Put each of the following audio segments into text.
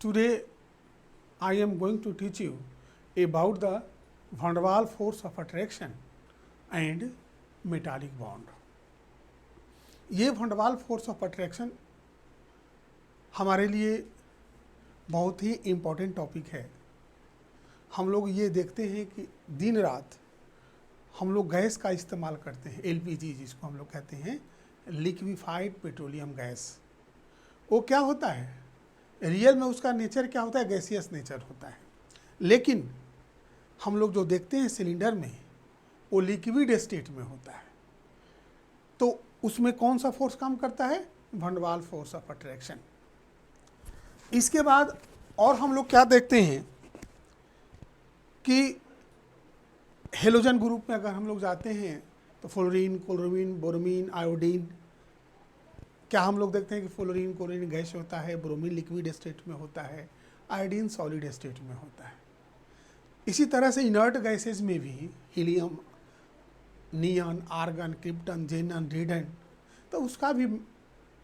Today I am going to teach you about the van der Waals force of attraction and metallic bond. ये van der Waals force of attraction हमारे लिए बहुत ही important topic है। हम लोग ये देखते हैं कि दिन रात हम लोग गैस का इस्तेमाल करते हैं, एलपीजी जिसको हम लोग कहते हैं लिक्विफाइड पेट्रोलियम गैस। वो क्या होता है, रियल में उसका नेचर क्या होता है, गैसियस नेचर होता है। लेकिन हम लोग जो देखते हैं सिलेंडर में वो लिक्विड स्टेट में होता है। तो उसमें कौन सा फोर्स काम करता है, van der Waals force of attraction. इसके बाद और हम लोग क्या देखते हैं कि हेलोजन ग्रुप में अगर हम लोग जाते हैं तो फ्लोरीन, क्लोरीन, ब्रोमीन, आयोडीन, क्या हम लोग देखते हैं कि फ्लोरीन क्लोरीन गैस होता है, ब्रोमीन लिक्विड स्टेट में होता है, आयोडीन सॉलिड स्टेट में होता है। इसी तरह से इनर्ट गैसेज में भी helium, neon, argon, krypton, xenon, radon, तो उसका भी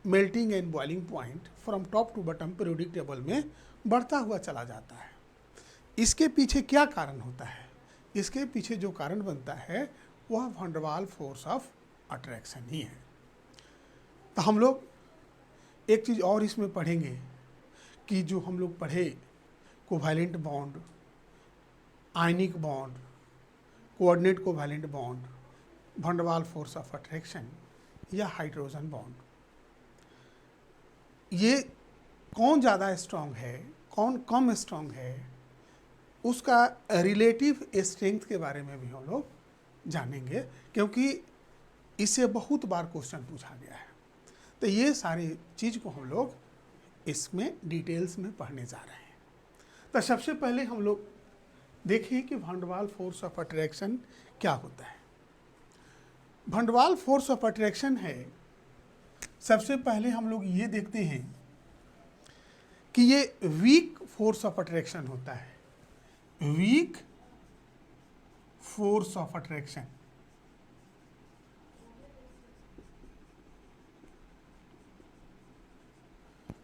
melting and boiling point from top to bottom periodic table में बढ़ता हुआ चला जाता है। इसके पीछे क्या कारण होता है, इसके पीछे जो कारण बनता है वह van der Waals force of attraction ही है। तो हम लोग एक चीज़ और इसमें पढ़ेंगे कि जो हम लोग पढ़े covalent bond, ionic bond, coordinate covalent bond, van der Waals force of attraction या हाइड्रोजन बॉन्ड, ये कौन ज़्यादा स्ट्रॉन्ग है, कौन कम स्ट्रॉन्ग है, उसका रिलेटिव स्ट्रेंथ के बारे में भी हम लोग जानेंगे, क्योंकि इससे बहुत बार क्वेश्चन पूछा गया है। तो ये सारी चीज़ को हम लोग इसमें डिटेल्स में पढ़ने जा रहे हैं। तो सबसे पहले हम लोग देखिए कि van der Waals force of attraction क्या होता है। van der Waals force of attraction है, सबसे पहले हम लोग ये देखते हैं कि ये वीक फोर्स ऑफ अट्रैक्शन होता है। वीक फोर्स ऑफ अट्रैक्शन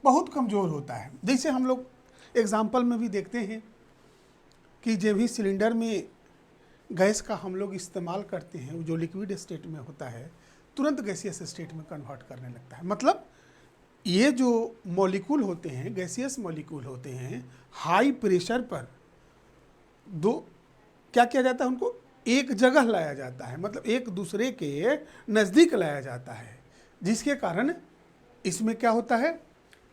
बहुत कमज़ोर होता है। जैसे हम लोग एग्जाम्पल में भी देखते हैं कि जब भी सिलेंडर में गैस का हम लोग इस्तेमाल करते हैं, जो लिक्विड स्टेट में होता है तुरंत गैसियस स्टेट में कन्वर्ट करने लगता है। मतलब ये जो मॉलिक्यूल होते हैं, गैसियस मॉलिक्यूल होते हैं, हाई प्रेशर पर दो क्या किया जाता है, उनको एक जगह लाया जाता है, मतलब एक दूसरे के नज़दीक लाया जाता है, जिसके कारण इसमें क्या होता है,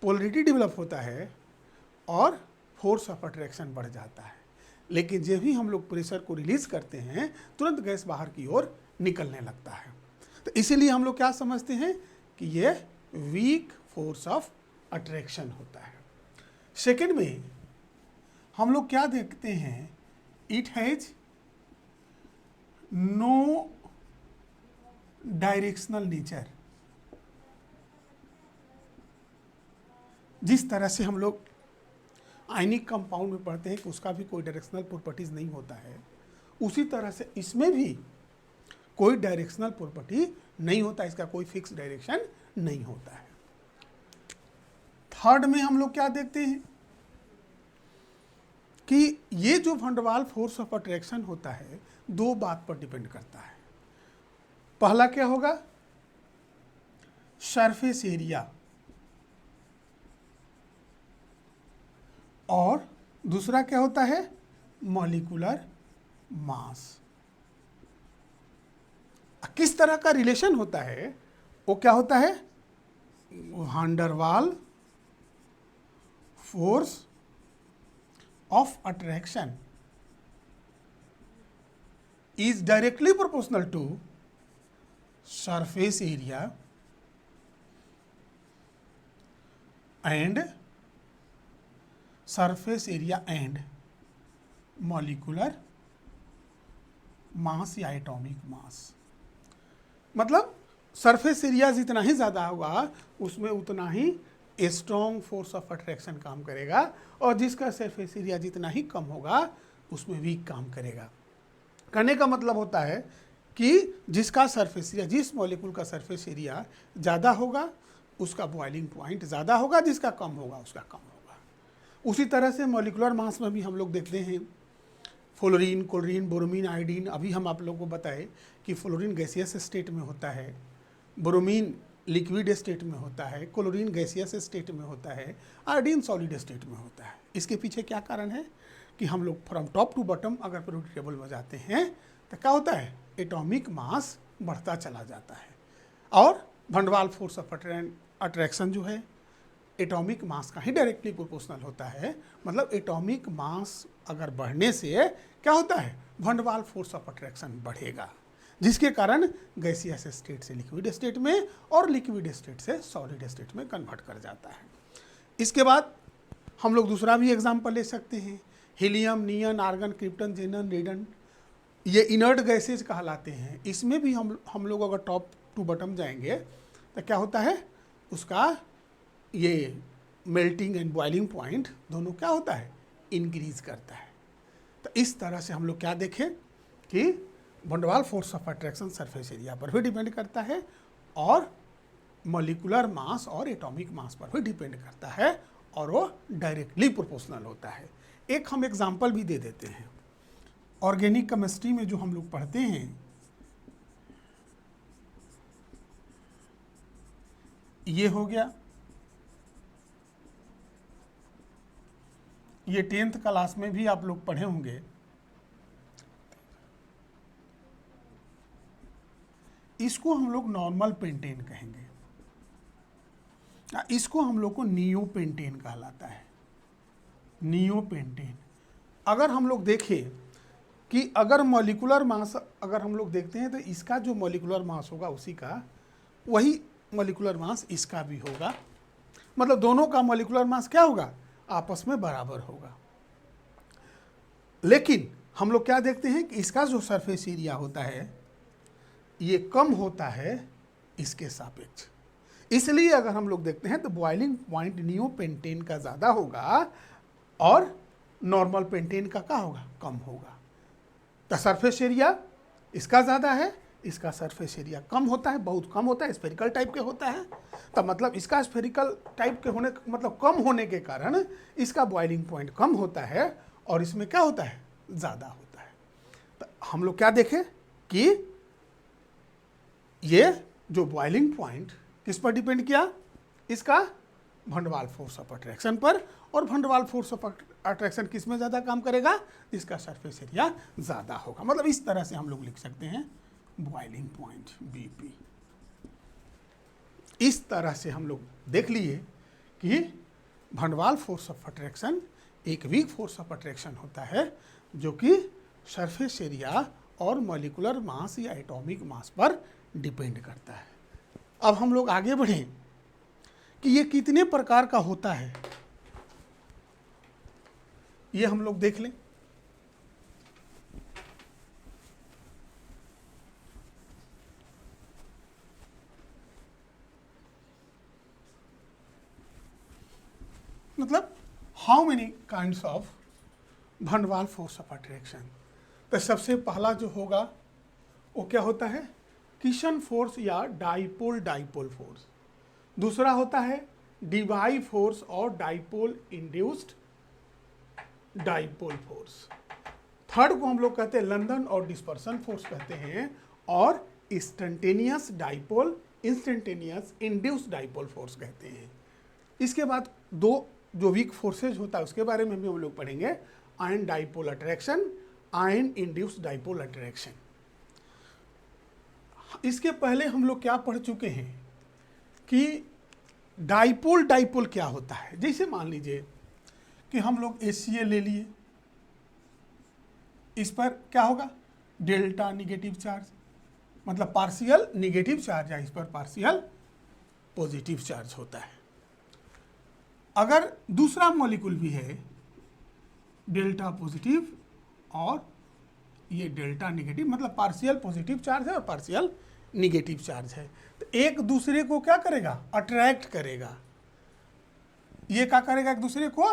पोलरिटी डेवलप होता है और फोर्स ऑफ अट्रैक्शन बढ़ जाता है। लेकिन जब भी हम लोग प्रेशर को रिलीज करते हैं तुरंत गैस बाहर की ओर निकलने लगता है। तो इसीलिए हम लोग क्या समझते हैं कि ये वीक फोर्स ऑफ अट्रैक्शन होता है। सेकेंड में हम लोग क्या देखते हैं, it has no directional nature. जिस तरह से हम लोग आयनिक कंपाउंड में पढ़ते हैं कि उसका भी कोई डायरेक्शनल प्रॉपर्टीज नहीं होता है, उसी तरह से इसमें भी कोई डायरेक्शनल प्रॉपर्टी नहीं होता, इसका कोई फिक्स डायरेक्शन नहीं होता है। थर्ड में हम लोग क्या देखते हैं कि ये जो van der Waals force of attraction होता है दो बात पर डिपेंड करता है। पहला क्या होगा, सरफेस एरिया, और दूसरा क्या होता है, मॉलिक्यूलर मास। किस तरह का रिलेशन होता है, वो क्या होता है, van der Waals force of attraction is directly proportional to surface area and molecular mass या एटॉमिक मास। मतलब सरफेस एरिया जितना ही ज़्यादा होगा उसमें उतना ही स्ट्रॉन्ग फोर्स ऑफ अट्रैक्शन काम करेगा, और जिसका सरफेस एरिया जितना ही कम होगा उसमें वीक काम करेगा। कहने का मतलब होता है कि जिसका सरफेस एरिया, जिस मॉलिक्यूल का सरफेस एरिया ज़्यादा होगा उसका बॉइलिंग पॉइंट ज़्यादा होगा, जिसका कम होगा उसका कम होगा। उसी तरह से मॉलिक्यूलर मास में भी हम लोग देखते हैं फ्लोरीन, क्लोरीन, ब्रोमीन, आयोडीन। अभी हम आप लोगों को बताए कि फ्लोरीन गैसियस स्टेट में होता है, ब्रोमीन लिक्विड स्टेट में होता है, क्लोरीन गैसियस स्टेट में होता है, आयोडीन सॉलिड स्टेट में होता है। इसके पीछे क्या कारण है कि हम लोग फ्रॉम टॉप टू बॉटम अगर पीरियोडिक टेबल में जाते हैं तो क्या होता है, एटॉमिक मास बढ़ता चला जाता है। और भंडवाल फोर्स ऑफ अट्रैक्शन जो है एटॉमिक मास का ही डायरेक्टली प्रोपोर्शनल होता है। मतलब एटॉमिक मास अगर बढ़ने से क्या होता है, भंडवाल फोर्स ऑफ अट्रैक्शन बढ़ेगा, जिसके कारण गैसियस स्टेट से लिक्विड स्टेट में और लिक्विड स्टेट से सॉलिड स्टेट में कन्वर्ट कर जाता है। इसके बाद हम लोग दूसरा भी एग्जाम्पल ले सकते हैं, हीलियम, नियन, आर्गन, क्रिप्टन, जेनन, रेडन, ये इनर्ट गैसेज कहलाते हैं। इसमें भी हम लोग अगर टॉप टू बॉटम जाएंगे तो क्या होता है, उसका ये मेल्टिंग एंड बॉइलिंग पॉइंट दोनों क्या होता है, इंक्रीज करता है। तो इस तरह से हम लोग क्या देखें कि van der Waals force of attraction surface area पर भी डिपेंड करता है और मॉलिक्यूलर मास और एटॉमिक मास पर भी डिपेंड करता है, और वो डायरेक्टली प्रोपोर्शनल होता है। एक हम एग्जांपल भी दे देते हैं, ऑर्गेनिक केमिस्ट्री में जो हम लोग पढ़ते हैं, ये हो गया, ये 10th क्लास में भी आप लोग पढ़े होंगे। इसको हम लोग नॉर्मल पेंटेन कहेंगे, इसको हम लोग को नियोपेंटेन कहलाता है, नियोपेंटेन। अगर हम लोग देखें कि अगर मॉलिक्यूलर मास अगर हम लोग देखते हैं तो इसका जो मॉलिक्यूलर मास होगा उसी का वही मॉलिक्यूलर मास इसका भी होगा। मतलब दोनों का मॉलिक्यूलर मास क्या होगा, आपस में बराबर होगा। लेकिन हम लोग क्या देखते हैं कि इसका जो सरफेस एरिया होता है ये कम होता है इसके सापेक्ष। इसलिए अगर हम लोग देखते हैं तो बॉइलिंग पॉइंट नियोपेंटेन का ज़्यादा होगा और नॉर्मल पेंटेन का क्या होगा, कम होगा। तो सरफेस एरिया इसका ज़्यादा है, इसका सरफेस एरिया कम होता है, बहुत कम होता है, स्फेरिकल टाइप के होता है। तो मतलब इसका स्फेरिकल टाइप के होने मतलब कम होने के कारण इसका बॉइलिंग पॉइंट कम होता है और इसमें क्या होता है, ज़्यादा होता है। तो हम लोग क्या देखें कि ये जो बॉइलिंग पॉइंट किस पर डिपेंड किया, इसका भंडवाल फोर्स ऑफ अट्रैक्शन पर। और भंडवाल फोर्स ऑफ अट्रैक्शन किस में ज़्यादा काम करेगा, इसका सरफेस एरिया ज़्यादा होगा। मतलब इस तरह से हम लोग लिख सकते हैं बॉइलिंग पॉइंट BP। इस तरह से हम लोग देख लिए कि भंडवाल फोर्स ऑफ अट्रैक्शन एक वीक फोर्स ऑफ अट्रैक्शन होता है जो कि सरफेस एरिया और मॉलिक्यूलर मास या एटॉमिक मास पर डिपेंड करता है। अब हम लोग आगे बढ़ें कि ये कितने प्रकार का होता है, ये हम लोग देख लें। मतलब how many kinds of van der Waals force of attraction. तो सबसे पहला जो होगा वो क्या होता है, किशन फोर्स या डाइपोल डाइपोल फोर्स। दूसरा होता है डिवाई फोर्स और dipole induced dipole force. Third को हम लोग कहते हैं लंदन और डिस्पर्सन फोर्स कहते हैं, और instantaneous dipole instantaneous induced dipole force कहते हैं। इसके बाद दो जो वीक फोर्सेज होता है उसके बारे में भी हम लोग पढ़ेंगे, ion dipole attraction, ion induced dipole attraction. इसके पहले हम लोग क्या पढ़ चुके हैं कि डाइपोल डाइपोल क्या होता है। जैसे मान लीजिए कि हम लोग HCl ले लिए, इस पर क्या होगा, डेल्टा निगेटिव चार्ज, मतलब पार्शियल निगेटिव चार्ज है, इस पर पार्शियल पॉजिटिव चार्ज होता है। अगर दूसरा मॉलिक्यूल भी है डेल्टा पॉजिटिव और ये डेल्टा निगेटिव, मतलब पार्शियल पॉजिटिव चार्ज है और पार्शियल निगेटिव चार्ज है, तो एक दूसरे को क्या करेगा, अट्रैक्ट करेगा। ये क्या करेगा, एक दूसरे को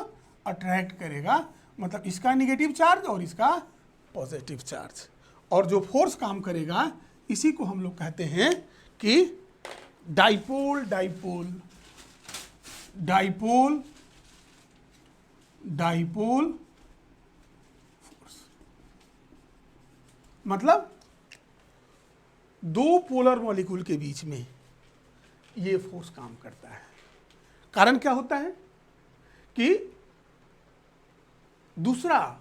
अट्रैक्ट करेगा, मतलब इसका निगेटिव चार्ज और इसका पॉजिटिव चार्ज। और जो फोर्स काम करेगा इसी को हम लोग कहते हैं कि dipole dipole dipole dipole force, मतलब दो पोलर मॉलिक्यूल के बीच में ये फोर्स काम करता है। कारण क्या होता है कि दूसरा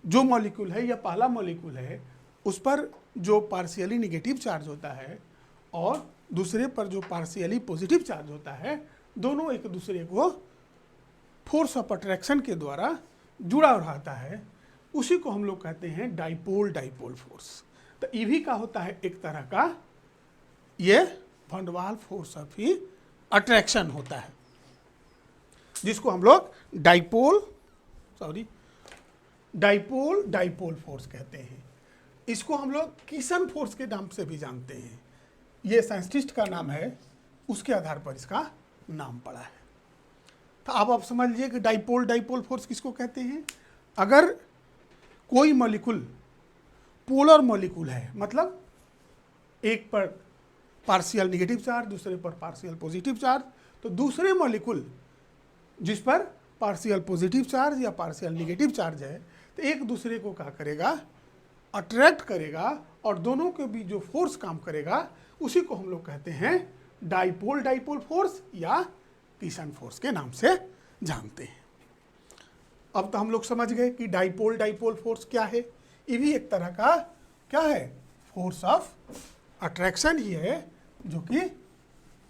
जो मॉलिक्यूल है या पहला मॉलिक्यूल है उस पर जो पार्शियली निगेटिव चार्ज होता है और दूसरे पर जो पार्शियली पॉजिटिव चार्ज होता है, दोनों एक दूसरे को फोर्स ऑफ अट्रैक्शन के द्वारा जुड़ा रहता है। उसी को हम लोग कहते हैं डाइपोल डाइपोल फोर्स। तो ईवी का होता है एक तरह का ये van der Waals force of ही अट्रैक्शन होता है, जिसको हम लोग डाइपोल डाइपोल फोर्स कहते हैं। इसको हम लोग किसन फोर्स के नाम से भी जानते हैं। ये साइंटिस्ट का नाम है, उसके आधार पर इसका नाम पड़ा है। तो अब आप समझ लीजिए कि डाइपोल फोर्स किसको कहते हैं। अगर कोई मॉलिक्यूल पोलर मॉलिक्यूल है, मतलब एक पर पार्शियल निगेटिव चार्ज, दूसरे पर पार्शियल पॉजिटिव चार्ज, तो दूसरे मॉलिक्यूल जिस पर पार्शियल पॉजिटिव चार्ज या पार्शियल निगेटिव चार्ज है, तो एक दूसरे को क्या करेगा, अट्रैक्ट करेगा, और दोनों के बीच जो फोर्स काम करेगा उसी को हम लोग कहते हैं डाइपोल फोर्स या किसन फोर्स के नाम से जानते हैं। अब तो हम लोग समझ गए कि डाइपोल फोर्स क्या है। ये भी एक तरह का क्या है, फोर्स ऑफ अट्रैक्शन ही है, जो कि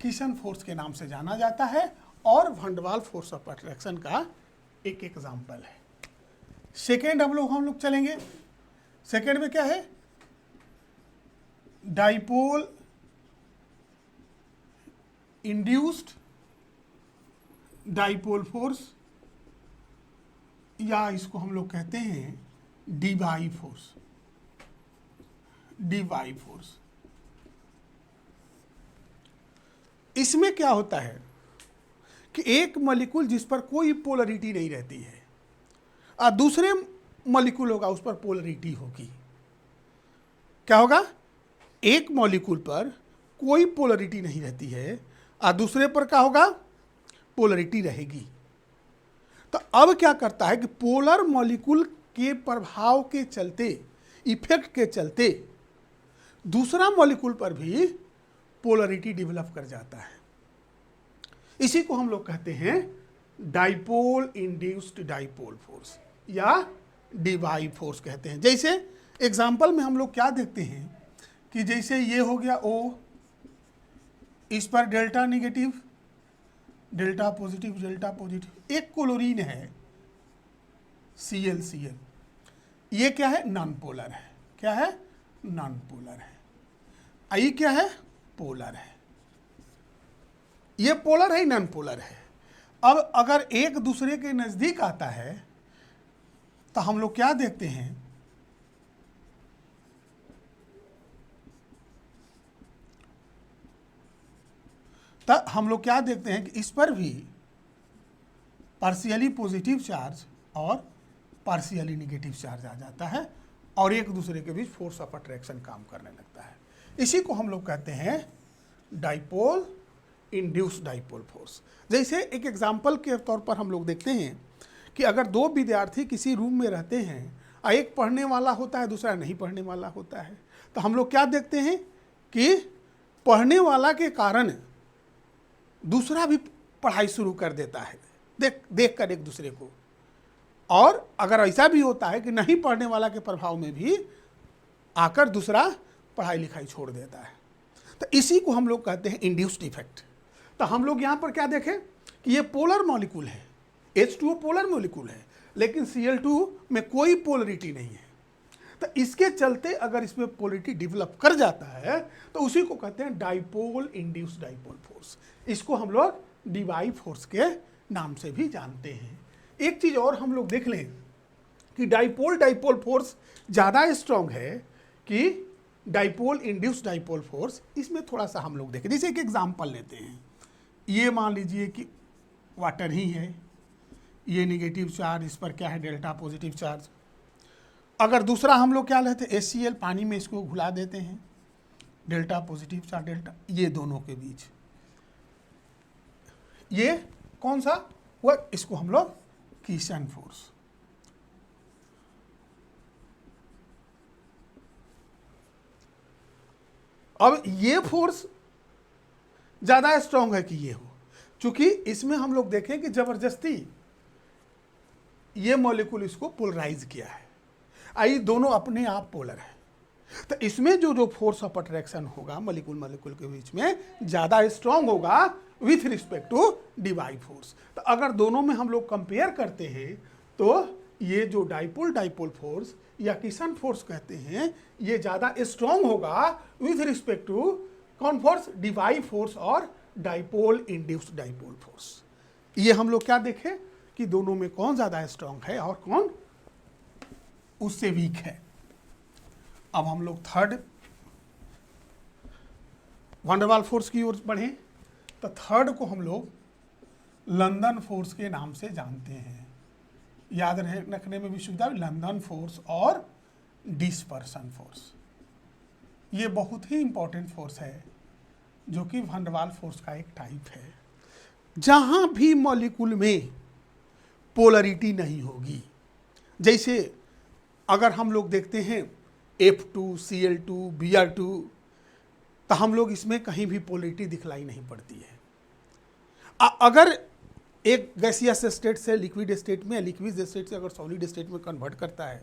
किसन फोर्स के नाम से जाना जाता है और van der Waals force of attraction का एक एग्जाम्पल है। सेकेंड हम लोग चलेंगे। सेकेंड में क्या है, डाइपोल इंड्यूस्ड डाइपोल फोर्स, या इसको हम लोग कहते हैं डीवाई फोर्स। इसमें क्या होता है कि एक मॉलिक्यूल जिस पर कोई पोलरिटी नहीं रहती है और दूसरे मॉलिक्यूल होगा उस पर पोलरिटी होगी। क्या होगा, एक मॉलिक्यूल पर कोई पोलरिटी नहीं रहती है और दूसरे पर क्या होगा, पोलरिटी रहेगी। तो अब क्या करता है कि पोलर मॉलिक्यूल के प्रभाव के चलते, इफेक्ट के चलते, दूसरा मॉलिक्यूल पर भी पोलरिटी डेवलप कर जाता है। इसी को हम लोग कहते हैं डाइपोल इंड्यूस्ड डाइपोल फोर्स या डीवाई फोर्स कहते हैं। जैसे एग्जाम्पल में हम लोग क्या देखते हैं कि जैसे ये हो गया O, इस पर डेल्टा निगेटिव, डेल्टा पॉजिटिव, एक क्लोरीन है Cl, ये क्या है, नॉन पोलर है। क्या है, नॉन पोलर है। I क्या है, पोलर है। ये पोलर है, नॉन पोलर है। अब अगर एक दूसरे के नजदीक आता है तो हम लोग क्या देखते हैं, तो हम लोग क्या देखते हैं कि इस पर भी पार्शियली पॉजिटिव चार्ज और पार्शियली निगेटिव चार्ज आ जाता है और एक दूसरे के बीच फोर्स ऑफ अट्रैक्शन काम करने लगता है। इसी को हम लोग कहते हैं डाइपोल इंड्यूस्ड डाइपोल फोर्स। जैसे एक एग्जाम्पल के तौर पर हम लोग देखते हैं कि अगर दो विद्यार्थी किसी रूम में रहते हैं और एक पढ़ने वाला होता है, दूसरा नहीं पढ़ने वाला होता है, तो हम लोग क्या देखते हैं कि पढ़ने वाला के कारण दूसरा भी पढ़ाई शुरू कर देता है देख कर एक दूसरे को, और अगर ऐसा भी होता है कि नहीं पढ़ने वाला के प्रभाव में भी आकर दूसरा पढ़ाई लिखाई छोड़ देता है। तो इसी को हम लोग कहते हैं इंड्यूस्ड इफेक्ट। तो हम लोग यहाँ पर क्या देखें कि ये पोलर मॉलिक्यूल है, H2O पोलर मॉलिक्यूल है, लेकिन Cl2 में कोई पोलरिटी नहीं है। तो इसके चलते अगर इसमें पोलरिटी डेवलप कर जाता है तो उसी को कहते हैं डाइपोल इंड्यूस्ड डाइपोल फोर्स। इसको हम लोग डीवाई फोर्स के नाम से भी जानते हैं। एक चीज़ और हम लोग देख लें कि डाइपोल फोर्स ज़्यादा स्ट्रॉन्ग है कि डाइपोल इंड्यूस्ड डाइपोल फोर्स। इसमें थोड़ा सा हम लोग देखें, जैसे एक एग्जांपल लेते हैं। ये मान लीजिए कि वाटर ही है, ये निगेटिव चार्ज, इस पर क्या है, डेल्टा पॉजिटिव चार्ज। अगर दूसरा हम लोग क्या लेते हैं, HCl, पानी में इसको घुला देते हैं, डेल्टा पॉजिटिव चार्ज, डेल्टा, ये दोनों के बीच ये कौन सा हुआ, इसको हम लोग कीशन फोर्स। अब ये फोर्स ज्यादा स्ट्रांग है कि ये हो, क्योंकि इसमें हम लोग देखें कि जबरदस्ती ये मॉलिक्यूल इसको पोलराइज किया है, आई दोनों अपने आप पोलर है, तो इसमें जो जो फोर्स ऑफ अट्रैक्शन होगा मॉलिक्यूल मॉलिक्यूल के बीच में ज्यादा स्ट्रांग होगा with respect to Dibai force. तो अगर दोनों में हम लोग कंपेयर करते हैं तो ये जो डाइपोल डाइपोल फोर्स या कीशन फोर्स कहते हैं ये ज्यादा स्ट्रांग होगा विथ रिस्पेक्ट टू कौन फोर्स, डिवाई फोर्स और डाइपोल इंड्यूस्ड डाइपोल फोर्स। ये हम लोग क्या देखें कि दोनों में कौन ज्यादा स्ट्रांग है और कौन उससे वीक है। अब हम लोग थर्ड वैन डर वाल फोर्स की ओर बढ़े, तो थर्ड को हम लोग लंदन फोर्स के नाम से जानते हैं। याद रखने में भी सुविधा, लंदन फोर्स और डिस्पर्सन फोर्स, ये बहुत ही इंपॉर्टेंट फोर्स है जो कि वैन डर वाल फोर्स का एक टाइप है। जहां भी मॉलिक्यूल में पोलरिटी नहीं होगी, जैसे अगर हम लोग देखते हैं F2, Cl2, Br2, तो हम लोग इसमें कहीं भी पोलरिटी दिखलाई नहीं पड़ती है। अगर एक गैसियस स्टेट से लिक्विड स्टेट में, लिक्विड स्टेट से अगर सॉलिड स्टेट में कन्वर्ट करता है,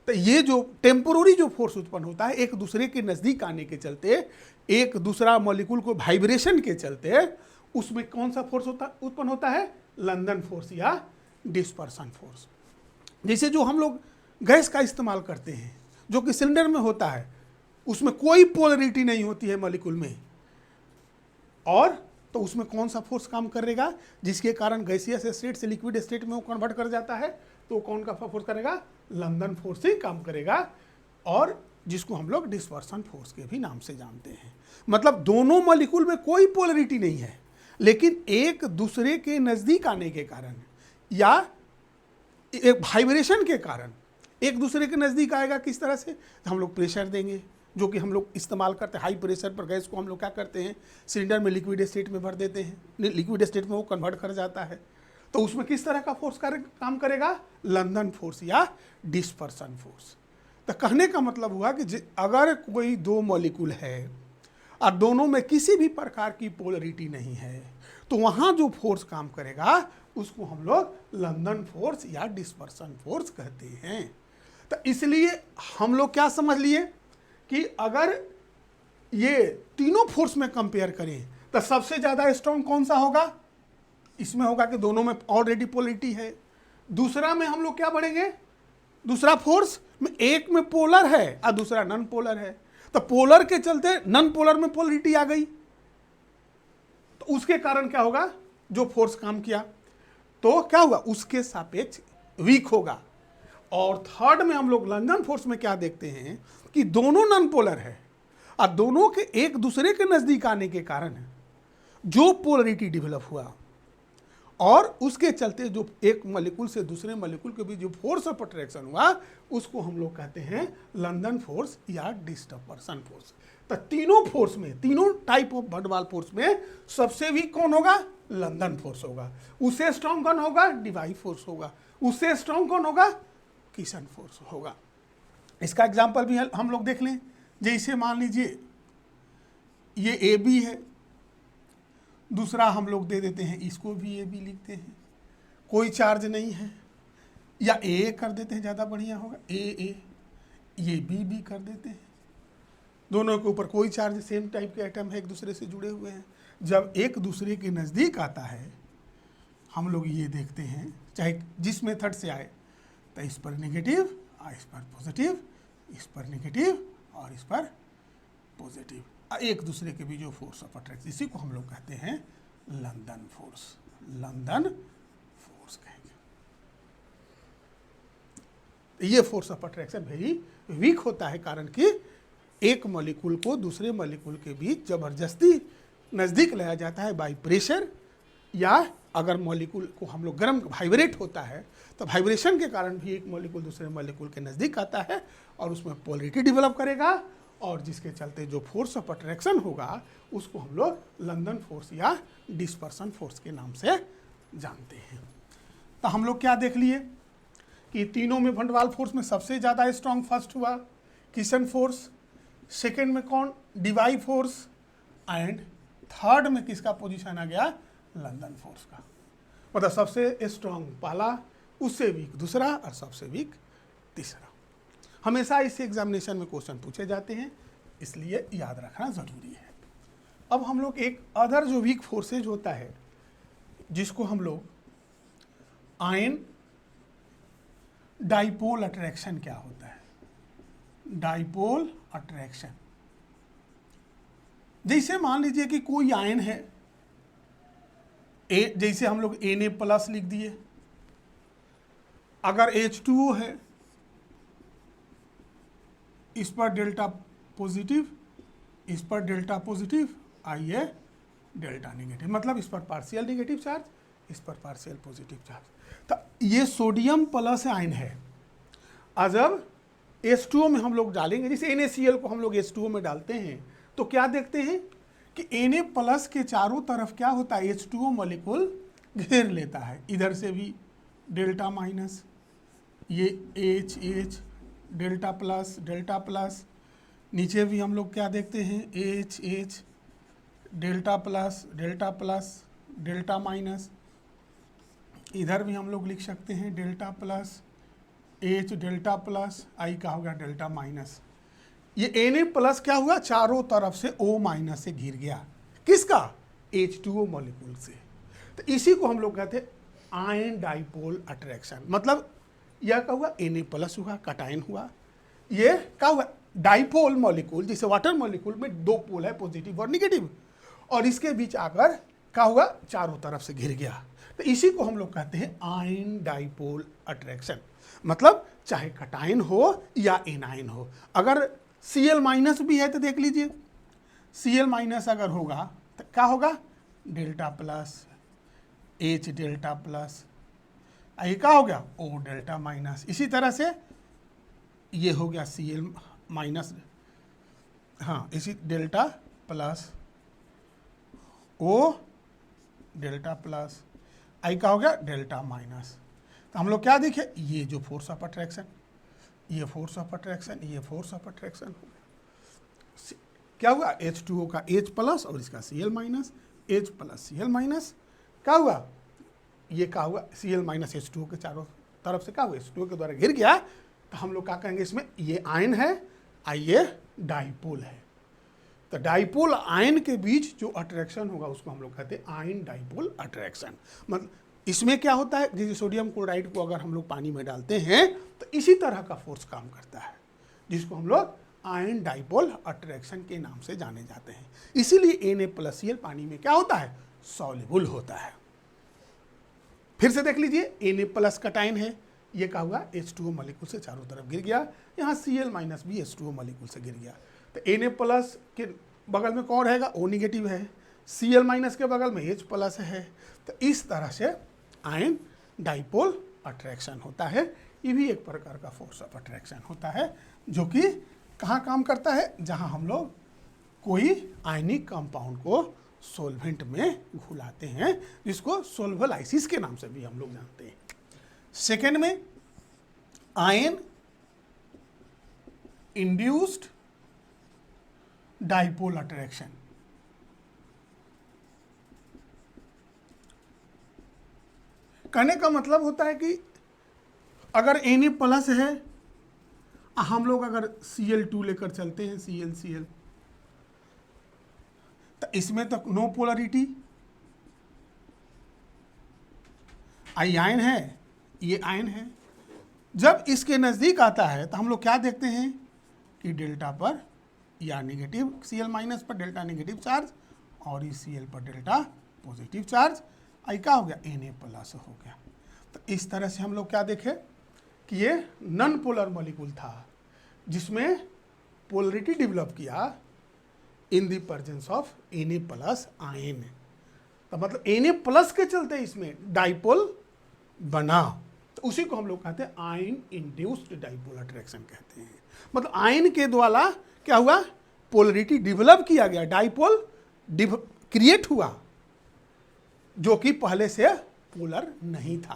तो ये जो टेम्पोररी जो फोर्स उत्पन्न होता है एक दूसरे के नज़दीक आने के चलते, एक दूसरा मॉलिक्यूल को वाइब्रेशन के चलते, उसमें कौन सा फोर्स उत्पन्न होता है, लंदन फोर्स या डिस्पर्सन फोर्स। जैसे जो हम लोग गैस का इस्तेमाल करते हैं जो कि सिलेंडर में होता है, उसमें कोई पोलरिटी नहीं होती है मॉलिक्यूल में, और तो उसमें कौन सा फोर्स काम करेगा, जिसके कारण गैसियस स्टेट से लिक्विड स्टेट में वो कन्वर्ट कर जाता है, तो कौन का फोर्स करेगा, लंदन फोर्स ही काम करेगा, और जिसको हम लोग डिस्पर्सन फोर्स के भी नाम से जानते हैं। मतलब दोनों मॉलिक्यूल में कोई पोलरिटी नहीं है, लेकिन एक दूसरे के नज़दीक आने के कारण या एक वाइब्रेशन के कारण एक दूसरे के नज़दीक आएगा। किस तरह से, हम लोग प्रेशर देंगे, जो कि हम लोग इस्तेमाल करते हैं, हाई प्रेशर पर गैस को हम लोग क्या करते हैं, सिलेंडर में लिक्विड स्टेट में भर देते हैं, लिक्विड स्टेट में वो कन्वर्ट कर जाता है, तो उसमें किस तरह का फोर्स काम करेगा, लंदन फोर्स या डिस्पर्सन फोर्स। तो कहने का मतलब हुआ कि अगर कोई दो मॉलिक्यूल है और दोनों में किसी भी प्रकार की पोलरिटी नहीं है, तो वहाँ जो फोर्स काम करेगा उसको हम लोग लंदन फोर्स या डिस्पर्सन फोर्स कहते हैं। तो इसलिए हम लोग क्या समझ लिए कि अगर ये तीनों फोर्स में कंपेयर करें तो सबसे ज़्यादा स्ट्रॉन्ग कौन सा होगा, इसमें होगा कि दोनों में ऑलरेडी पोलरिटी है। दूसरा में हम लोग क्या बढ़ेंगे, दूसरा फोर्स में एक में पोलर है और दूसरा नॉन पोलर है, तो पोलर के चलते नॉन पोलर में पोलरिटी आ गई, तो उसके कारण क्या होगा, जो फोर्स काम किया तो क्या होगा, उसके सापेक्ष वीक होगा। और थर्ड में हम लोग लंदन फोर्स में क्या देखते हैं कि दोनों नॉन पोलर है और दोनों के एक दूसरे के नज़दीक आने के कारण जो पोलरिटी डेवलप हुआ और उसके चलते जो एक मॉलिक्यूल से दूसरे मॉलिक्यूल के बीच जो फोर्स ऑफ अट्रैक्शन हुआ उसको हम लोग कहते हैं लंदन फोर्स या डिस्पर्सन फोर्स। तो तीनों फोर्स में, तीनों टाइप ऑफ वैन डर वाल फोर्स में सबसे वीक कौन होगा, लंदन फोर्स होगा। उससे स्ट्रॉन्ग कौन होगा, डिवाई फोर्स होगा। उससे स्ट्रॉन्ग कौन होगा, कीशन फोर्स होगा। इसका एग्जाम्पल भी हम लोग देख लें। जैसे मान लीजिए ये ए बी है, दूसरा हम लोग दे देते हैं इसको भी ए बी लिखते हैं, कोई चार्ज नहीं है, या ए कर देते हैं, ज़्यादा बढ़िया होगा, ए ये बी कर देते हैं। दोनों के ऊपर कोई चार्ज, सेम टाइप के आइटम है, एक दूसरे से जुड़े हुए हैं। जब एक दूसरे के नज़दीक आता है हम लोग ये देखते हैं, चाहे जिस मेथड से आए, तो इस पर नेगेटिव और इस पर पॉजिटिव, इस पर नेगेटिव और इस पर पॉजिटिव, एक दूसरे के भी जो फोर्स ऑफ अट्रैक्शन, इसी को हम लोग कहते हैं लंदन फोर्स, लंदन फोर्स कहेंगे। ये force of attraction very weak होता है, कारण कि एक मॉलिक्यूल को दूसरे मॉलिक्यूल के बीच जबरदस्ती नज़दीक लाया जाता है बाई प्रेशर, या अगर मॉलिक्यूल को हम लोग गर्म वाइब्रेट होता है तो वाइब्रेशन के कारण भी एक मॉलिक्यूल दूसरे मॉलिक्यूल के नज़दीक आता है और उसमें पोलरिटी डेवलप करेगा, और जिसके चलते जो फोर्स ऑफ अट्रैक्शन होगा उसको हम लोग लंदन फोर्स या डिस्पर्सन फोर्स के नाम से जानते हैं। तो हम लोग क्या देख लिए कि तीनों में वंड वाल फोर्स में सबसे ज़्यादा स्ट्रॉन्ग फर्स्ट हुआ किशन फोर्स, सेकेंड में कौन डिवाई फोर्स, एंड थर्ड में किसका पोजीशन आ गया लंदन फोर्स का। मतलब सबसे स्ट्रॉन्ग पहला, उससे वीक दूसरा और सबसे वीक तीसरा। हमेशा इस एग्जामिनेशन में क्वेश्चन पूछे जाते हैं, इसलिए याद रखना ज़रूरी है। अब हम लोग एक अदर जो वीक फोर्सेज होता है जिसको हम लोग आयन डाइपोल अट्रैक्शन क्या होता है, डाइपोल अट्रैक्शन। जैसे मान लीजिए कि कोई आयन है जैसे हम लोग Na+ लिख दिए, अगर H2O है इस पर डेल्टा पॉजिटिव, इस पर डेल्टा पॉजिटिव, आइए डेल्टा नेगेटिव, मतलब इस पर पार्शियल नेगेटिव चार्ज, इस पर पार्शियल पॉजिटिव चार्ज। तो ये सोडियम प्लस आयन है। और जब H2O में हम लोग डालेंगे, जैसे NaCl को हम लोग H2O में डालते हैं तो क्या देखते हैं कि Na+ के चारों तरफ क्या होता है, H2O मॉलिक्यूल घेर लेता है। इधर से भी डेल्टा माइनस, ये H डेल्टा प्लस, नीचे भी हम लोग क्या देखते हैं H delta plus delta minus, इधर भी हम लोग लिख सकते हैं delta plus H delta plus, I का होगा डेल्टा माइनस। ये Na+ क्या हुआ, चारों तरफ से O- से घिर गया, किसका H2O मॉलिक्यूल से। तो इसी को हम लोग कहते हैं आयन डाइपोल अट्रैक्शन। मतलब यह क्या हुआ, Na+ हुआ, कटायन हुआ, ये क्या हुआ डाइपोल मॉलिक्यूल, जैसे वाटर मॉलिक्यूल में दो पोल है पॉजिटिव और निगेटिव, और इसके बीच आकर क्या हुआ चारों तरफ से घिर गया। तो इसी को हम लोग कहते हैं आयन डाइपोल अट्रैक्शन। मतलब चाहे कटायन हो या एनायन हो, अगर Cl- भी है तो देख लीजिए, Cl- अगर होगा तो क्या होगा delta plus H delta plus, ये क्या हो गया O डेल्टा माइनस। इसी तरह से ये हो गया Cl-, हाँ इसी delta plus O delta plus, I का हो गया डेल्टा माइनस। तो हम लोग क्या देखे, ये जो फोर्स ऑफ अट्रैक्शन, ये फोर्स ऑफ अट्रैक्शन, ये फोर्स ऑफ अट्रैक्शन हो गया। क्या हुआ H2O का H+ और इसका Cl-, H+ Cl-, क्या हुआ ये क्या हुआ Cl- H2O के चारों तरफ से क्या हुआ H2O के द्वारा घिर गया। तो हम लोग क्या कहेंगे इसमें, ये आयन है और ये डाइपोल है। तो डाइपोल आयन के बीच जो अट्रैक्शन होगा उसको हम लोग कहते हैं आयन डाइपोल अट्रैक्शन। मतलब इसमें क्या होता है, जैसे सोडियम क्लोराइड को अगर हम लोग पानी में डालते हैं तो इसी तरह का फोर्स काम करता है, जिसको हम लोग आयन डाइपोल अट्रैक्शन के नाम से जाने जाते हैं। इसीलिए Na+Cl पानी में क्या होता है, सॉल्युबल होता है। फिर से देख लीजिए Na+ कटायन है, ये क्या हुआ H2O मॉलिक्यूल से चारों तरफ गिर गया, यहाँ Cl- भी H2O मॉलिक्यूल से गिर गया। तो Na+ के बगल में कौन रहेगा, O नेगेटिव है, Cl- के बगल में H+ है। तो इस तरह से आयन डाइपोल अट्रैक्शन होता है। ये भी एक प्रकार का फोर्स ऑफ अट्रैक्शन होता है, जो कि कहाँ काम करता है, जहाँ हम लोग कोई आयनिक कंपाउंड को सोल्वेंट में घुलाते हैं, जिसको सोल्वोलाइसिस के नाम से भी हम लोग जानते हैं। सेकेंड में आयन इंड्यूस्ड डाइपोल अट्रैक्शन। कहने का मतलब होता है कि अगर Na+ है, हम लोग अगर Cl2 लेकर चलते हैं, Cl तो इसमें तो नो पोलरिटी, आयन है, ये आयन है। जब इसके नज़दीक आता है तो हम लोग क्या देखते हैं कि डेल्टा पर या नेगेटिव Cl- पर डेल्टा नेगेटिव चार्ज, और इस Cl पर डेल्टा पॉजिटिव चार्ज, आई क्या हो गया Na+ हो गया। तो इस तरह से हम लोग क्या देखें कि ये नॉन पोलर मॉलिक्यूल था, जिसमें पोलरिटी डेवलप किया in the presence of Na+ ion. तो मतलब Na+ के चलते इसमें डाइपोल बना, तो उसी को हम लोग कहते हैं आयन इंड्यूस्ड डाइपोल अट्रैक्शन कहते हैं। मतलब आयन के द्वारा क्या हुआ, पोलरिटी डेवलप किया गया, डाइपोल क्रिएट हुआ, जो कि पहले से पोलर नहीं था।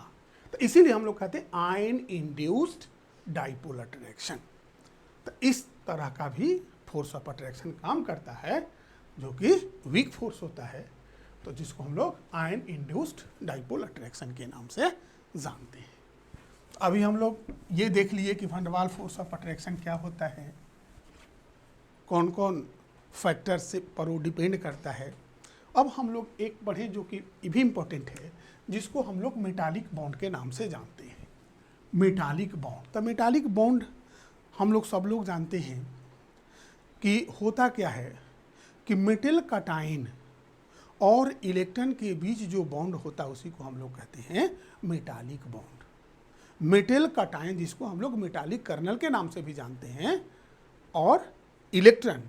तो तो इसीलिए हम लोग कहते हैं आयन इंड्यूस्ड डाइपोल अट्रैक्शन। तो इस तरह का भी फोर्स ऑफ अट्रैक्शन काम करता है जो कि वीक फोर्स होता है, तो जिसको हम लोग आयन इंड्यूस्ड डाइपोल अट्रैक्शन के नाम से जानते हैं। अभी हम लोग ये देख लिए कि van der Waals force of attraction क्या होता है, कौन कौन फैक्टर से पर वो डिपेंड करता है। अब हम लोग एक बढ़े जो कि भी इम्पोर्टेंट है, जिसको हम लोग मेटालिक बॉन्ड के नाम से जानते हैं। मेटालिक बॉन्ड, तो मेटालिक बॉन्ड हम लोग सब लोग जानते हैं कि होता क्या है कि मेटल कटाइन और इलेक्ट्रॉन के बीच जो बॉन्ड होता है उसी को हम लोग कहते हैं मेटालिक बॉन्ड। मेटल कटाइन जिसको हम लोग मेटालिक कर्नल के नाम से भी जानते हैं, और इलेक्ट्रॉन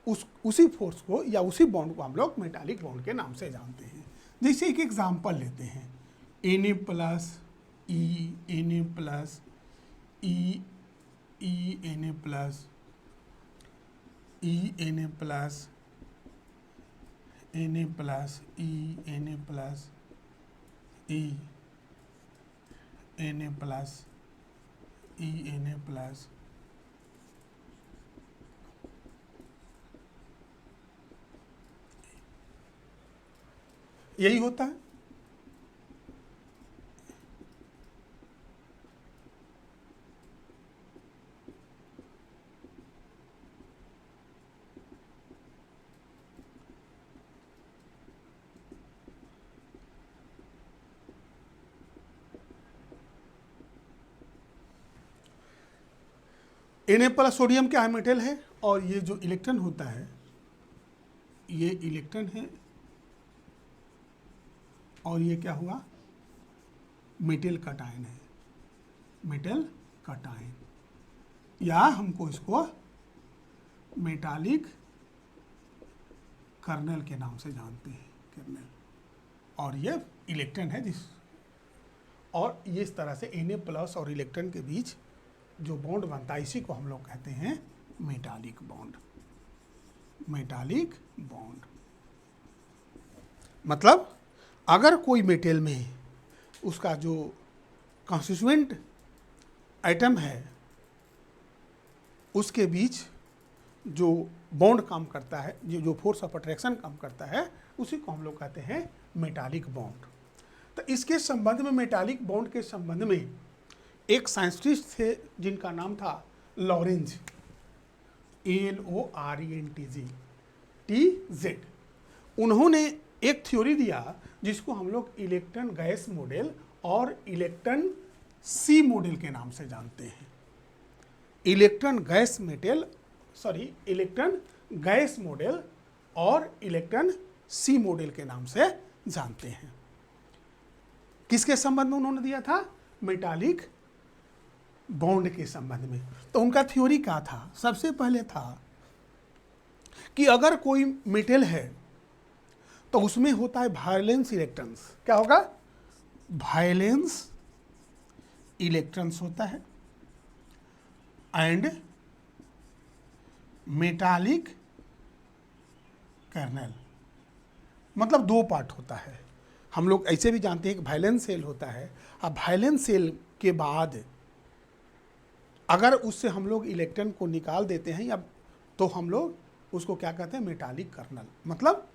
उसी फोर्स को या उसी बॉन्ड को हम लोग मेटालिक बॉन्ड के नाम से जानते हैं। जैसे एक एग्जांपल लेते हैं, Na प्लस ई Na प्लस ई Na plus Na plus Na plus Na plus Na plus Na plus यही होता है। Na प्लस सोडियम क्या है, मेटल है, और ये जो इलेक्ट्रॉन होता है ये इलेक्ट्रॉन है, और ये क्या हुआ, मेटल कटायन है, मेटल कटायन, या हमको इसको मेटालिक कर्नल के नाम से जानते हैं, कर्नल, और ये इलेक्ट्रॉन है और ये इस तरह से Na प्लस और इलेक्ट्रॉन के बीच जो बॉन्ड बनता है इसी को हम लोग कहते हैं मेटालिक बॉन्ड। मेटालिक बॉन्ड मतलब अगर कोई मेटल में उसका जो कॉन्स्टिट्यूएंट आइटम है उसके बीच जो बॉन्ड काम करता है, जो फोर्स ऑफ अट्रैक्शन काम करता है, उसी को हम लोग कहते हैं मेटालिक बॉन्ड। तो इसके संबंध में, मेटालिक बॉन्ड के संबंध में एक साइंटिस्ट थे जिनका नाम था लॉरेंज, LORENTZ। उन्होंने एक थ्योरी दिया जिसको हम लोग इलेक्ट्रॉन गैस मॉडल और इलेक्ट्रॉन सी मॉडल के नाम से जानते हैं। इलेक्ट्रॉन गैस मॉडल और इलेक्ट्रॉन सी मॉडल के नाम से जानते हैं। किसके संबंध में उन्होंने दिया था? मेटालिक बॉन्ड के संबंध में। तो उनका थ्योरी क्या था? सबसे पहले था कि अगर कोई मेटल है तो उसमें होता है वायलेंस इलेक्ट्रॉन्स। क्या होगा? वायलेंस इलेक्ट्रॉन्स होता है एंड मेटालिक कर्नल, मतलब दो पार्ट होता है। हम लोग ऐसे भी जानते हैं कि वायलेंस सेल होता है। अब वायलेंस सेल के बाद अगर उससे हम लोग इलेक्ट्रॉन को निकाल देते हैं या तो हम लोग उसको क्या कहते हैं? Metallic kernel. मतलब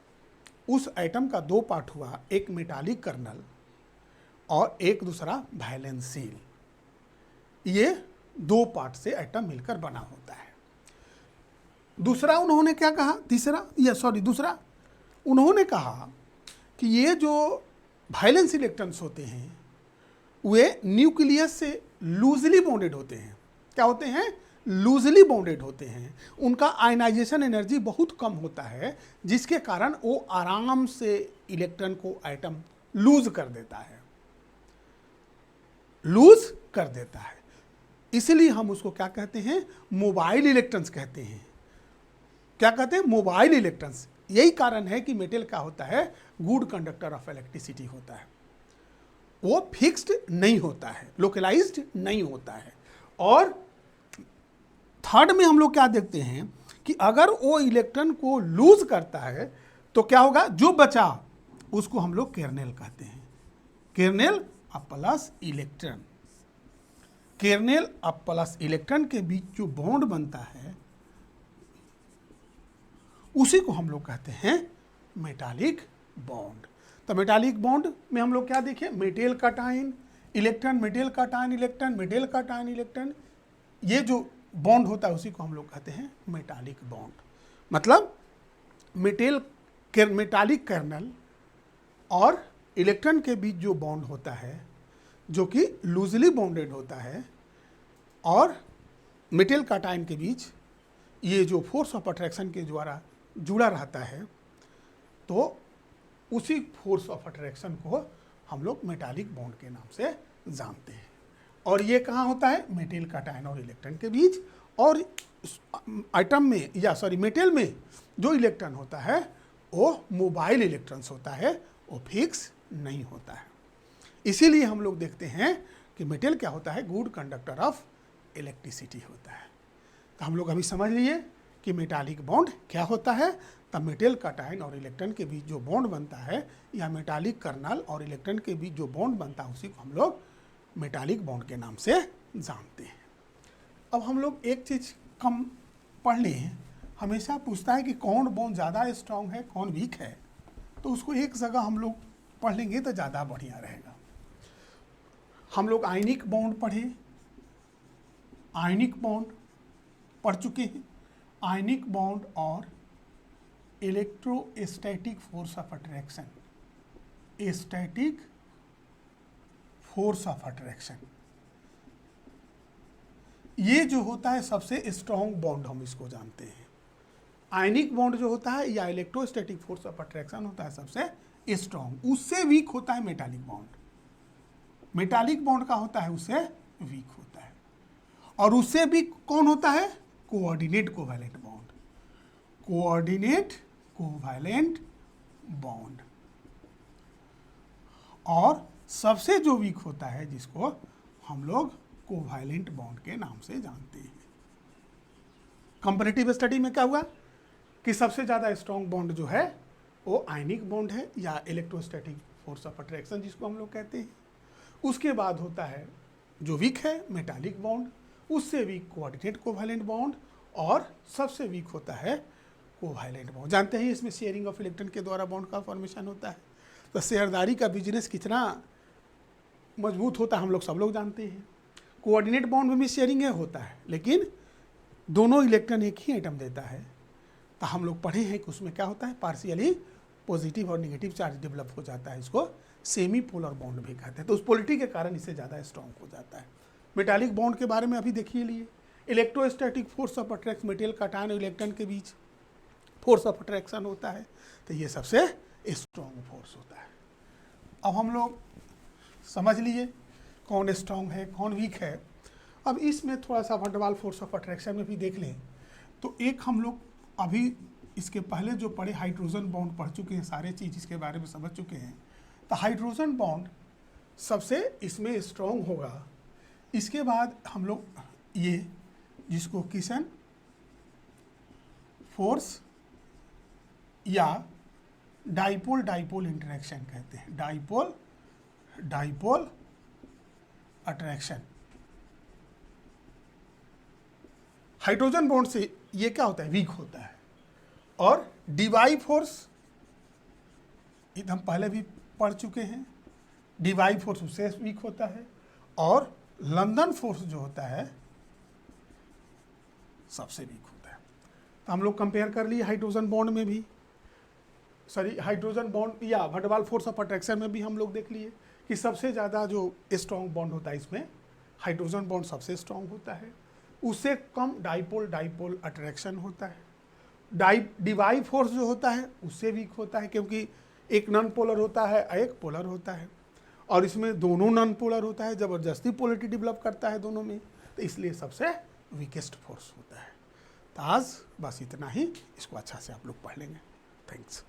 उस एटम का दो पार्ट हुआ, एक मेटालिक कर्नल और एक दूसरा वायलेंस सेल। ये दो पार्ट से एटम मिलकर बना होता है। दूसरा उन्होंने क्या कहा? दूसरा उन्होंने कहा कि ये जो वायलेंस इलेक्ट्रॉन्स होते हैं वे न्यूक्लियस से लूजली बॉन्डेड होते हैं। क्या होते हैं? लूजली बॉन्डेड होते हैं। उनका आयनाइजेशन एनर्जी बहुत कम होता है, जिसके कारण वो आराम से इलेक्ट्रॉन को एटम लूज कर देता है। इसलिए हम उसको क्या कहते हैं? मोबाइल इलेक्ट्रॉन्स कहते हैं। क्या कहते हैं? Mobile electrons. यही कारण है कि मेटल क्या होता है? गुड कंडक्टर ऑफ इलेक्ट्रिसिटी होता है। वो फिक्स्ड नहीं होता है, लोकलाइज्ड नहीं होता है। और थर्ड में हम लोग क्या देखते हैं कि अगर वो इलेक्ट्रॉन को लूज करता है तो क्या होगा? जो बचा उसको हम लोग कर्नेल कहते हैं। कर्नेल प्लस इलेक्ट्रॉन, केर्नेल अब प्लस इलेक्ट्रॉन के बीच जो बॉन्ड बनता है उसी को हम लोग कहते हैं मेटालिक बॉन्ड। तो मेटालिक बॉन्ड में हम लोग क्या देखें, metal cation electron, metal cation electron, metal cation electron, ये जो बॉन्ड होता है उसी को हम लोग कहते हैं मेटालिक बॉन्ड। मतलब मेटालिक कर्नल और इलेक्ट्रॉन के बीच जो बॉन्ड होता है जो कि लूजली बॉन्डेड होता है, और मेटेल काटाइन के बीच ये जो फोर्स ऑफ अट्रैक्शन के द्वारा जुड़ा रहता है, तो उसी फोर्स ऑफ अट्रैक्शन को हम लोग मेटालिक बॉन्ड के नाम से जानते हैं। और ये कहाँ होता है, मेटेल काटाइन और इलेक्ट्रॉन के बीच। और आइटम में मेटेल में जो इलेक्ट्रॉन होता है वो मोबाइल इलेक्ट्रॉन्स होता है, वो फिक्स नहीं होता है। इसीलिए हम लोग देखते हैं कि मेटेल क्या होता है, गुड कंडक्टर ऑफ इलेक्ट्रिसिटी होता है। तो हम लोग अभी समझ लिए कि मेटालिक बॉन्ड क्या होता है। तब मेटेल काटाइन और इलेक्ट्रॉन के बीच जो बॉन्ड बनता है, या मेटालिक कर्नल और इलेक्ट्रॉन के बीच जो बॉन्ड बनता है, उसी को हम लोग मेटालिक बॉन्ड के नाम से जानते हैं। अब हम लोग एक चीज़ कम पढ़ लिए, हमेशा पूछता है कि कौन बॉन्ड ज़्यादा स्ट्रांग है, कौन वीक है, तो उसको एक जगह हम लोग पढ़ लेंगे तो ज़्यादा बढ़िया रहेगा। हम लोग आयनिक बॉन्ड पढ़े, आयनिक बॉन्ड पढ़ चुके हैं, आयनिक बॉन्ड और electrostatic force of attraction, static force of attraction, ये जो होता है सबसे स्ट्रॉन्ग बॉन्ड हम इसको जानते हैं। आयनिक बॉन्ड जो होता है या इलेक्ट्रोस्टैटिक फोर्स ऑफ अट्रैक्शन होता है सबसे स्ट्रॉन्ग, उससे वीक होता है मेटालिक बॉन्ड। मेटालिक बॉन्ड का होता है उससे वीक होता है। और उससे भी कौन होता है, coordinate covalent bond, coordinate covalent bond. और सबसे जो वीक होता है जिसको हम लोग कोवैलेंट बॉन्ड के नाम से जानते हैं। कंपैरेटिव स्टडी में क्या हुआ कि सबसे ज़्यादा स्ट्रॉन्ग बॉन्ड जो है वो आयनिक बॉन्ड है या इलेक्ट्रोस्टैटिक फोर्स ऑफ अट्रैक्शन जिसको हम लोग कहते हैं। उसके बाद होता है जो वीक है मेटालिक बॉन्ड, उससे वीक कोऑर्डिनेट कोवैलेंट बॉन्ड, और सबसे वीक होता है कोवैलेंट बॉन्ड। जानते हैं इसमें शेयरिंग ऑफ इलेक्ट्रॉन के द्वारा बॉन्ड का फॉर्मेशन होता है। तो शेयरदारी का बिजनेस कितना मजबूत होता है हम लोग सब लोग जानते हैं। कोऑर्डिनेट बॉन्ड में भी शेयरिंग होता है, लेकिन दोनों इलेक्ट्रॉन एक ही एटम देता है। तो हम लोग पढ़े हैं कि उसमें क्या होता है, पार्शियली पॉजिटिव और नेगेटिव चार्ज डेवलप हो जाता है, इसको सेमी पोलर बॉन्ड भी कहते हैं। तो उस पोलरिटी के कारण इससे ज़्यादा स्ट्रॉन्ग हो जाता है। मेटालिक बॉन्ड के बारे में अभी देखिए लिए, electrostatic force of attraction, metal cation और इलेक्ट्रॉन के बीच फोर्स ऑफ अट्रैक्शन होता है, तो ये सबसे स्ट्रॉन्ग फोर्स होता है। अब हम लोग समझ लिए कौन स्ट्रॉन्ग है कौन वीक है। अब इसमें थोड़ा सा वंडर वाल फोर्स ऑफ अट्रैक्शन में भी देख लें तो एक हम लोग अभी इसके पहले जो पढ़े हाइड्रोजन बॉन्ड पढ़ चुके हैं, सारे चीज़ इसके बारे में समझ चुके हैं। तो हाइड्रोजन बॉन्ड सबसे इसमें स्ट्रॉन्ग होगा। इसके बाद हम लोग ये जिसको किसन फोर्स या डाइपोल डाइपोल इंटरेक्शन कहते हैं, dipole dipole attraction. Hydrogen bond से ये क्या होता है, वीक होता है। और डीवाई फोर्स हम पहले भी पढ़ चुके हैं, डीवाई फोर्स उससे वीक होता है। और लंदन फोर्स जो होता है सबसे वीक होता है। तो हम लोग कंपेयर कर लिए हाइड्रोजन बॉन्ड में भी, हाइड्रोजन बॉन्ड या वंडर वाल फोर्स ऑफ अट्रैक्शन में भी हम लोग देख लिए कि सबसे ज़्यादा जो स्ट्रॉन्ग बॉन्ड होता है इसमें हाइड्रोजन बॉन्ड सबसे स्ट्रॉन्ग होता है। उससे कम डाइपोल डाइपोल अट्रैक्शन होता है। डिवाई फोर्स जो होता है उससे वीक होता है, क्योंकि एक नॉन पोलर होता है एक पोलर होता है, और इसमें दोनों नॉन पोलर होता है, ज़बरदस्ती पोलरिटी डेवलप करता है दोनों में, तो इसलिए सबसे वीकेस्ट फोर्स होता है। तो आज बस इतना ही, इसको अच्छा से आप लोग पढ़ लेंगे। थैंक्स।